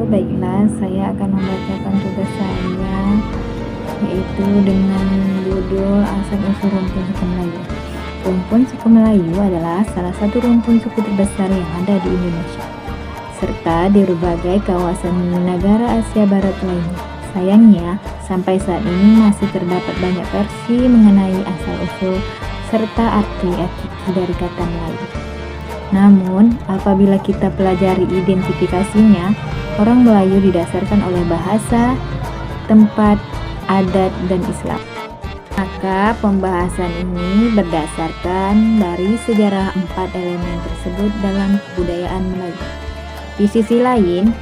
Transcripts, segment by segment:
Baiklah, saya akan membacakan tugas saya, yaitu dengan judul Asal-usul rumpun suku Melayu. Rumpun suku Melayu adalah salah satu rumpun suku terbesar yang ada di Indonesia, serta di berbagai kawasan negara Asia Barat lainnya. Sayangnya, sampai saat ini masih terdapat banyak versi mengenai asal-usul serta arti dari kata Melayu. Namun, apabila kita pelajari identifikasinya, orang Melayu didasarkan oleh bahasa, tempat, adat, dan Islam. Maka pembahasan ini berdasarkan dari sejarah 4 elemen tersebut dalam kebudayaan Melayu. Di sisi lain,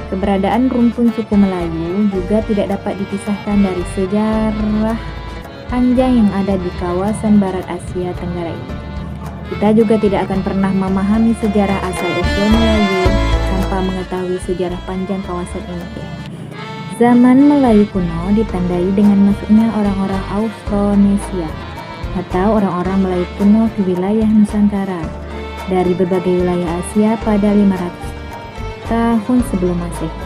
keberadaan rumpun suku Melayu juga tidak dapat dipisahkan dari sejarah panjang yang ada di kawasan Barat Asia Tenggara ini. Kita juga tidak akan pernah memahami sejarah asal-usul Melayu tanpa mengetahui sejarah panjang kawasan ini. Zaman Melayu kuno ditandai dengan masuknya orang-orang Austronesia atau orang-orang Melayu kuno ke wilayah Nusantara dari berbagai wilayah Asia pada 500 tahun sebelum Masehi.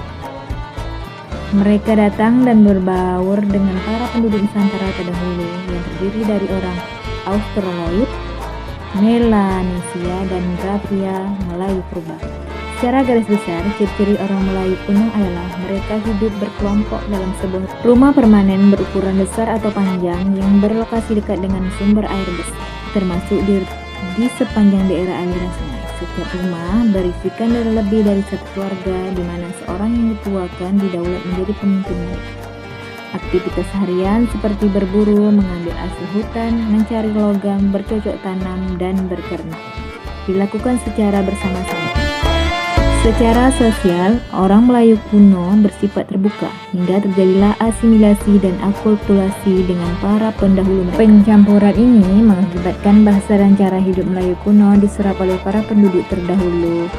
Mereka datang dan berbaur dengan para penduduk Nusantara terdahulu yang terdiri dari orang Australoid, Melanesia, dan Gravia Melayu purba. Secara garis besar, ciri-ciri orang Melayu kuno adalah mereka hidup berkelompok dalam sebuah rumah permanen berukuran besar atau panjang yang berlokasi dekat dengan sumber air besar, termasuk di sepanjang daerah aliran sungai. Setiap rumah berisikan lebih dari satu keluarga, di mana seorang yang dituakan didaulat menjadi pemimpin mereka. Aktivitas harian seperti berburu, mengambil hasil hutan, mencari logam, bercocok tanam, dan berternak dilakukan secara bersama-sama. Secara sosial, orang Melayu kuno bersifat terbuka, hingga terjadilah asimilasi dan akulturasi dengan para pendahulu mereka. Pencampuran ini mengakibatkan bahasa dan cara hidup Melayu kuno diserap oleh para penduduk terdahulu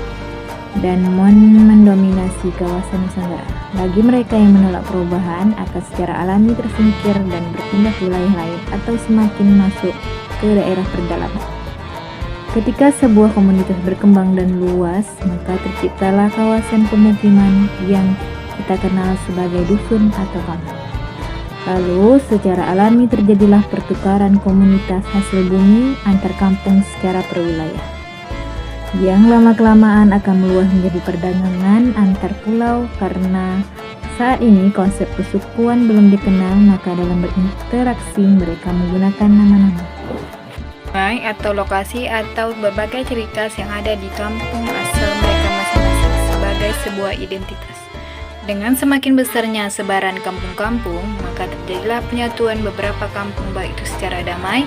dan mendominasi kawasan Nusantara. Bagi mereka yang menolak perubahan, akan secara alami tersingkir dan berpindah ke wilayah lain atau semakin masuk ke daerah pedalaman. Ketika sebuah komunitas berkembang dan luas, maka terciptalah kawasan pemukiman yang kita kenal sebagai dusun atau kampung. Lalu, secara alami terjadilah pertukaran komunitas hasil bumi antar kampung secara perwilayah, yang lama-kelamaan akan meluas menjadi perdagangan antar pulau. Karena saat ini konsep kesukuan belum dikenal, maka dalam berinteraksi mereka menggunakan nama-nama atau lokasi atau berbagai ciri khas yang ada di kampung asal mereka masing-masing sebagai sebuah identitas. Dengan semakin besarnya sebaran kampung-kampung, maka terjadilah penyatuan beberapa kampung baik itu secara damai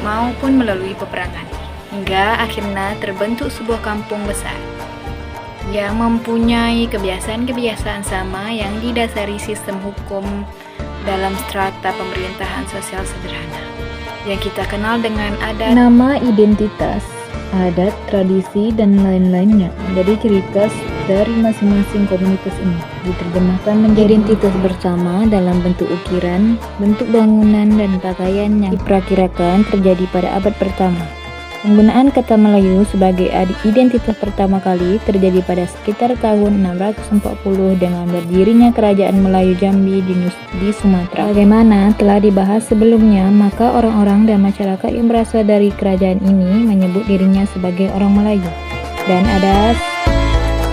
maupun melalui peperangan, hingga akhirnya terbentuk sebuah kampung besar yang mempunyai kebiasaan-kebiasaan sama yang didasari sistem hukum dalam strata pemerintahan sosial sederhana yang kita kenal dengan adat, nama, identitas, adat, tradisi, dan lain-lainnya menjadi ciri khas dari masing-masing komunitas ini, diterjemahkan menjadi identitas bersama dalam bentuk ukiran, bentuk bangunan, dan pakaian yang diperkirakan terjadi pada abad pertama. Penggunaan kata Melayu sebagai identitas pertama kali terjadi pada sekitar tahun 640 dengan berdirinya Kerajaan Melayu Jambi di Sumatera. Bagaimana telah dibahas sebelumnya, maka orang-orang dan masyarakat yang berasal dari kerajaan ini menyebut dirinya sebagai orang Melayu, dan adat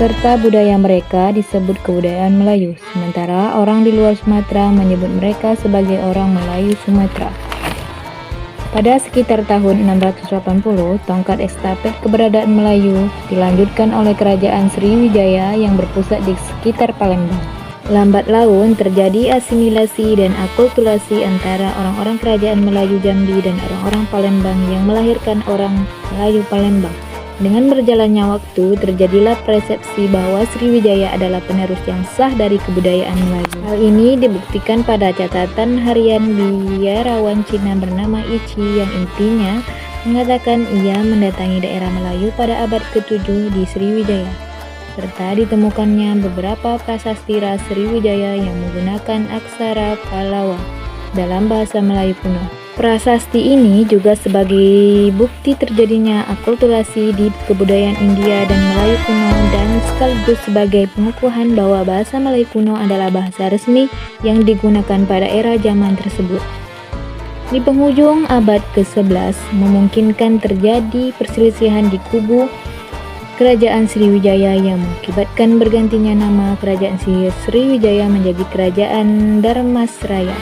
serta budaya mereka disebut kebudayaan Melayu, sementara orang di luar Sumatera menyebut mereka sebagai orang Melayu Sumatera. Pada sekitar tahun 680, tongkat estafet keberadaan Melayu dilanjutkan oleh Kerajaan Sriwijaya yang berpusat di sekitar Palembang. Lambat laun terjadi asimilasi dan akulturasi antara orang-orang Kerajaan Melayu Jambi dan orang-orang Palembang yang melahirkan orang Melayu Palembang. Dengan berjalannya waktu, terjadilah persepsi bahwa Sriwijaya adalah penerus yang sah dari kebudayaan Melayu. Hal ini dibuktikan pada catatan harian biarawan Cina bernama Ichi yang intinya mengatakan ia mendatangi daerah Melayu pada abad ke-7 di Sriwijaya, serta ditemukannya beberapa prasasti Sriwijaya yang menggunakan aksara Pallawa dalam bahasa Melayu kuno. Prasasti ini juga sebagai bukti terjadinya akulturasi di kebudayaan India dan Melayu kuno dan sekaligus sebagai pengukuhan bahwa bahasa Melayu kuno adalah bahasa resmi yang digunakan pada era zaman tersebut. Di penghujung abad ke-11 memungkinkan terjadi perselisihan di kubu Kerajaan Sriwijaya yang mengakibatkan bergantinya nama Kerajaan Sriwijaya menjadi Kerajaan Dharmasraya.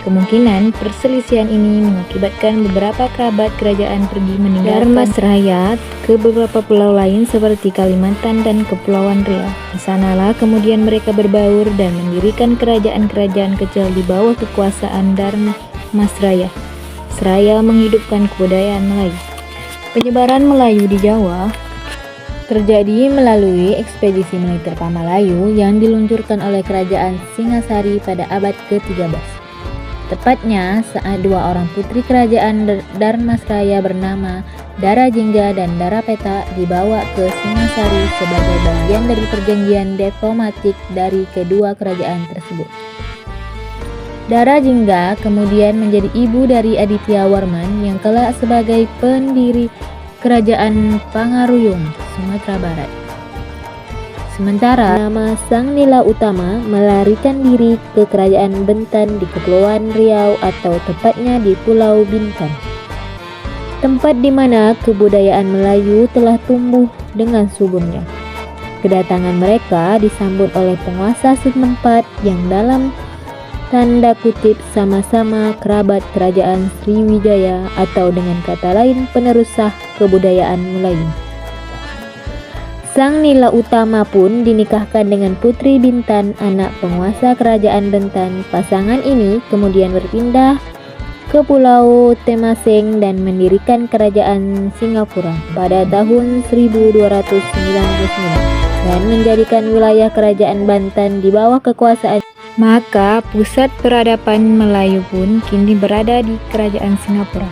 Kemungkinan perselisihan ini mengakibatkan beberapa kerabat kerajaan pergi meninggalkan Dharmasraya ke beberapa pulau lain seperti Kalimantan dan Kepulauan Riau. Di sanalah kemudian mereka berbaur dan mendirikan kerajaan-kerajaan kecil di bawah kekuasaan Dharmasraya. Seraya menghidupkan kebudayaan Melayu. Penyebaran Melayu di Jawa terjadi melalui ekspedisi militer Pamalayu yang diluncurkan oleh Kerajaan Singasari pada abad ke-13. Tepatnya saat dua orang putri kerajaan Dharmasraya bernama Dara Jingga dan Dara Peta dibawa ke Singasari sebagai bagian dari perjanjian diplomatik dari kedua kerajaan tersebut. Dara Jingga kemudian menjadi ibu dari Aditya Warman yang kelak sebagai pendiri Kerajaan Pangaruyung, Sumatera Barat. Sementara nama Sang Nila Utama melarikan diri ke Kerajaan Bentan di Kepulauan Riau atau tepatnya di Pulau Bintan. Tempat di mana kebudayaan Melayu telah tumbuh dengan suburnya. Kedatangan mereka disambut oleh penguasa setempat yang dalam tanda kutip sama-sama kerabat Kerajaan Sriwijaya atau dengan kata lain penerus sah kebudayaan Melayu. Sang Nila Utama pun dinikahkan dengan Putri Bintan, anak penguasa Kerajaan Bentan. Pasangan ini kemudian berpindah ke Pulau Temaseng dan mendirikan Kerajaan Singapura pada tahun 1299 dan menjadikan wilayah Kerajaan Banten di bawah kekuasaan. Maka pusat peradaban Melayu pun kini berada di Kerajaan Singapura.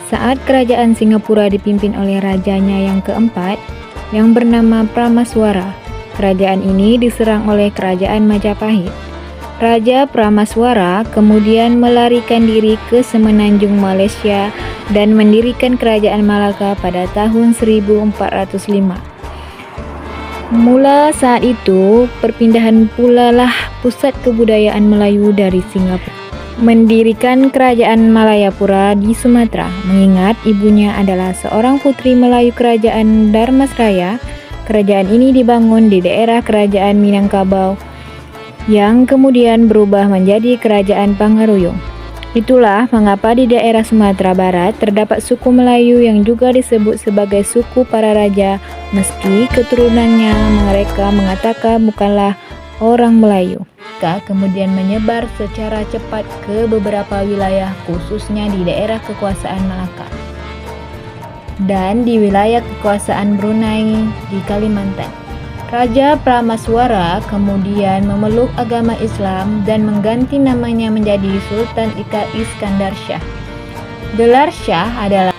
Saat Kerajaan Singapura dipimpin oleh rajanya yang keempat, yang bernama Pramaswara. Kerajaan ini diserang oleh Kerajaan Majapahit. Raja Pramaswara kemudian melarikan diri ke semenanjung Malaysia dan mendirikan Kerajaan Malaka pada tahun 1405. Mula saat itu, perpindahan pula lah pusat kebudayaan Melayu dari Singapura. Mendirikan Kerajaan Malayapura di Sumatera, mengingat ibunya adalah seorang putri Melayu Kerajaan Dharmasraya. Kerajaan ini dibangun di daerah Kerajaan Minangkabau yang kemudian berubah menjadi Kerajaan Pangaruyung. Itulah mengapa di daerah Sumatera Barat terdapat suku Melayu yang juga disebut sebagai suku para raja, meski keturunannya mereka mengatakan bukanlah orang Melayu. Kemudian menyebar secara cepat ke beberapa wilayah khususnya di daerah kekuasaan Malaka dan di wilayah kekuasaan Brunei di Kalimantan. Raja Pramaswara kemudian memeluk agama Islam dan mengganti namanya menjadi Sultan Iskandar Shah. Gelar Shah adalah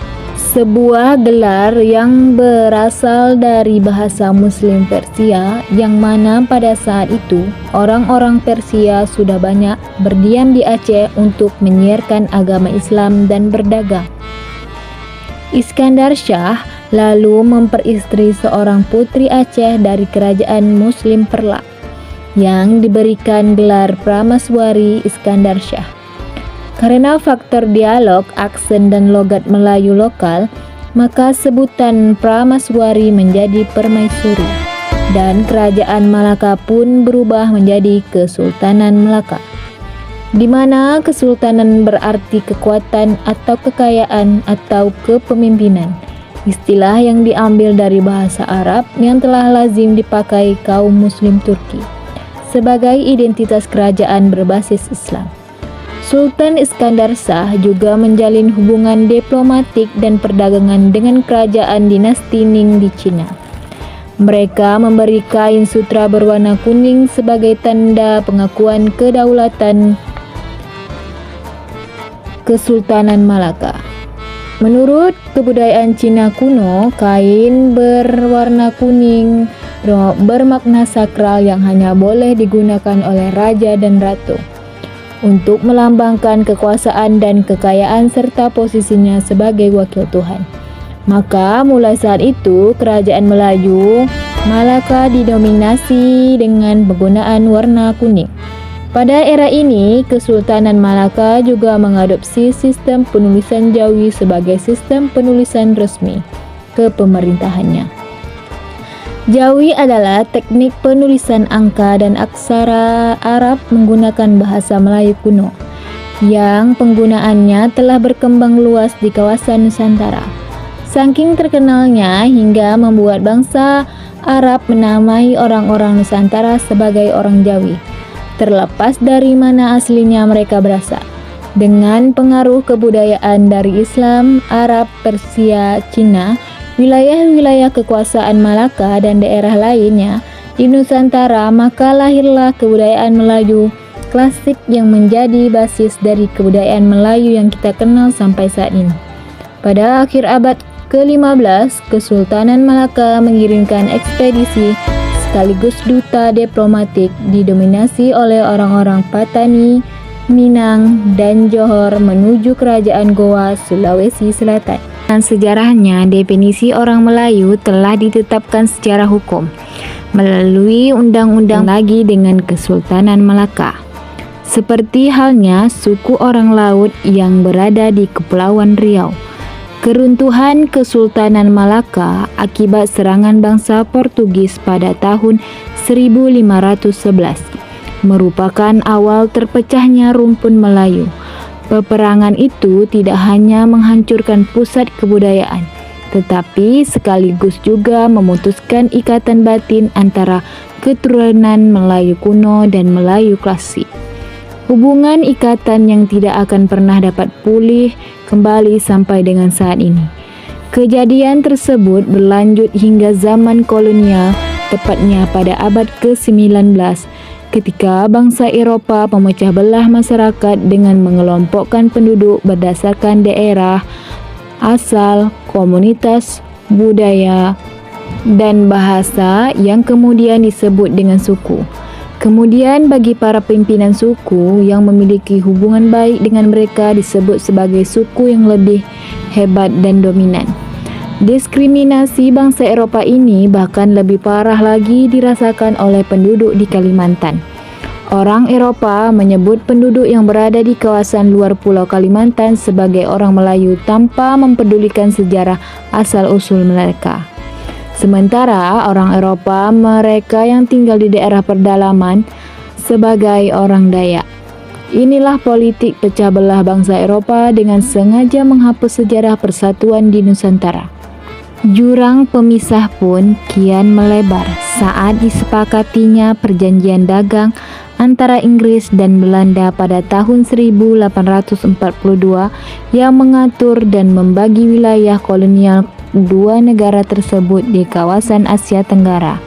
sebuah gelar yang berasal dari bahasa Muslim Persia, yang mana pada saat itu orang-orang Persia sudah banyak berdiam di Aceh untuk menyiarkan agama Islam dan berdagang. Iskandar Shah lalu memperistri seorang putri Aceh dari kerajaan Muslim Perlak yang diberikan gelar Pramaswari Iskandar Shah. Karena faktor dialog, aksen, dan logat Melayu lokal, maka sebutan Pramaswari menjadi Permaisuri, dan kerajaan Malaka pun berubah menjadi Kesultanan Melaka, di mana kesultanan berarti kekuatan atau kekayaan atau kepemimpinan, istilah yang diambil dari bahasa Arab yang telah lazim dipakai kaum Muslim Turki sebagai identitas kerajaan berbasis Islam. Sultan Iskandar Shah juga menjalin hubungan diplomatik dan perdagangan dengan kerajaan dinasti Ning di Cina. Mereka memberi kain sutra berwarna kuning sebagai tanda pengakuan kedaulatan Kesultanan Malaka. Menurut kebudayaan Cina kuno, kain berwarna kuning bermakna sakral yang hanya boleh digunakan oleh raja dan ratu. untuk melambangkan kekuasaan dan kekayaan serta posisinya sebagai wakil Tuhan. Maka mulai saat itu kerajaan Melayu Malaka didominasi dengan penggunaan warna kuning. Pada era ini, Kesultanan Malaka juga mengadopsi sistem penulisan Jawi sebagai sistem penulisan resmi kepemerintahannya. Jawi adalah teknik penulisan angka dan aksara Arab menggunakan bahasa Melayu kuno, yang penggunaannya telah berkembang luas di kawasan Nusantara. Saking terkenalnya hingga membuat bangsa Arab menamai orang-orang Nusantara sebagai orang Jawi, terlepas dari mana aslinya mereka berasal. Dengan pengaruh kebudayaan dari Islam, Arab, Persia, Cina, wilayah-wilayah kekuasaan Malaka dan daerah lainnya di Nusantara, maka lahirlah kebudayaan Melayu klasik yang menjadi basis dari kebudayaan Melayu yang kita kenal sampai saat ini. Pada akhir abad ke-15, Kesultanan Malaka mengirimkan ekspedisi sekaligus duta diplomatik didominasi oleh orang-orang Patani, Minang, dan Johor menuju kerajaan Goa, Sulawesi Selatan. Dan sejarahnya, definisi orang Melayu telah ditetapkan secara hukum melalui undang-undang lagi dengan Kesultanan Malaka. Seperti halnya suku orang laut yang berada di Kepulauan Riau. Keruntuhan Kesultanan Malaka akibat serangan bangsa Portugis pada tahun 1511 merupakan awal terpecahnya rumpun Melayu. Peperangan itu tidak hanya menghancurkan pusat kebudayaan, tetapi sekaligus juga memutuskan ikatan batin antara keturunan Melayu kuno dan Melayu klasik. Hubungan ikatan yang tidak akan pernah dapat pulih kembali sampai dengan saat ini. Kejadian tersebut berlanjut hingga zaman kolonial, tepatnya pada abad ke-19, ketika bangsa Eropa memecah belah masyarakat dengan mengelompokkan penduduk berdasarkan daerah, asal, komunitas, budaya, dan bahasa yang kemudian disebut dengan suku. Kemudian bagi para pimpinan suku yang memiliki hubungan baik dengan mereka disebut sebagai suku yang lebih hebat dan dominan. Diskriminasi bangsa Eropa ini bahkan lebih parah lagi dirasakan oleh penduduk di Kalimantan. Orang Eropa menyebut penduduk yang berada di kawasan luar Pulau Kalimantan sebagai orang Melayu tanpa mempedulikan sejarah asal-usul mereka. Sementara orang Eropa mereka yang tinggal di daerah pedalaman sebagai orang Dayak. Inilah politik pecah belah bangsa Eropa dengan sengaja menghapus sejarah persatuan di Nusantara. Jurang pemisah pun kian melebar saat disepakatinya perjanjian dagang antara Inggris dan Belanda pada tahun 1842 yang mengatur dan membagi wilayah kolonial dua negara tersebut di kawasan Asia Tenggara.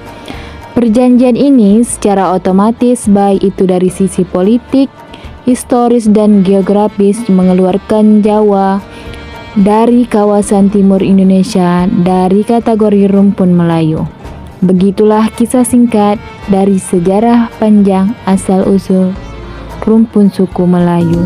Perjanjian ini secara otomatis baik itu dari sisi politik, historis dan geografis mengeluarkan Jawa dari kawasan timur Indonesia dari kategori rumpun Melayu. Begitulah kisah singkat dari sejarah panjang asal-usul rumpun suku Melayu.